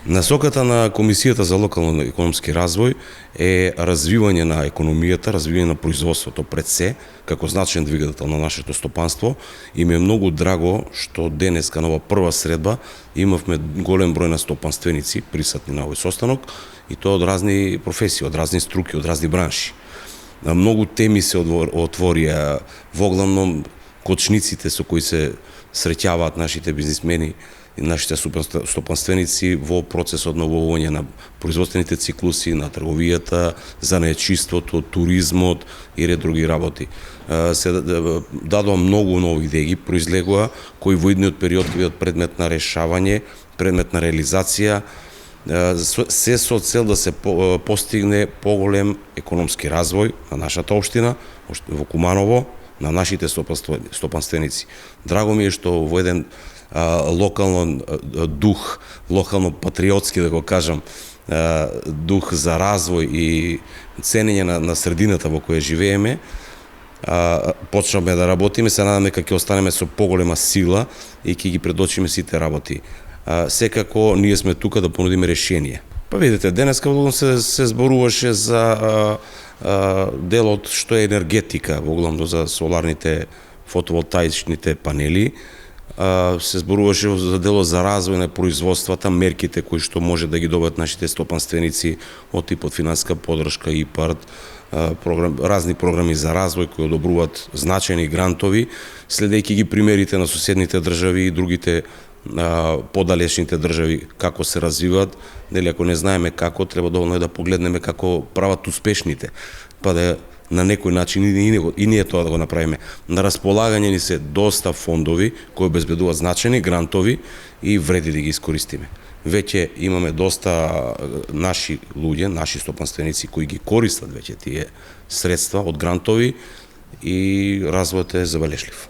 Насоката на Комисијата за локален економски развој е развивање на економијата, развивање на производството пред се, како значен двигател на нашето стопанство. И ми е многу драго што денеска на ова прва средба имавме голем број на стопанственици присутни на овој состанок, и тоа од разни професии, од разни струки, од разни бранши. Многу теми се отворија, воглавно кочниците со кои се среќаваат нашите бизнисмени и нашите стопанственици во процесот на обновување на производствените циклуси, на трговијата, занаетчиството, туризмот и ред други работи. Се дадоа многу нови идеи, произлегоа, кои во идниот период ќе бидат предмет на решавање, предмет на реализација, се со цел да се постигне поголем економски развој на нашата општина, во Куманово, на нашите стопанственици. Драго ми е што во еден локален дух, локално патриотски да го кажам, дух за развој и ценење на средината во која живееме, почнавме да работиме, се надаме дека ќе останеме со поголема сила и ќе ги предочиме сите работи. Секако ние сме тука да понудиме решение. Па видите, денеска се зборуваше за делот што е енергетика, воглавно за соларните фотоволтаичните панели. Се зборуваше за дело за развој на производствата, мерките кои што може да ги добијат нашите стопанственици од типот финансиска поддршка, ИПАРД, разни програми за развој кои одобруваат значајни грантови, следејќи ги примерите на соседните држави и другите подалечните држави како се развиваат. Нели, ако не знаеме како, треба доволно да погледнеме како прават успешните, па да на некој начин и ние тоа да го направиме. На располагање ни се доста фондови кои обезбедуваат значајни грантови и вреди да ги искористиме. Веќе имаме доста наши луѓе, наши стопанственици кои ги користат веќе тие средства од грантови и развојот е забелешлив.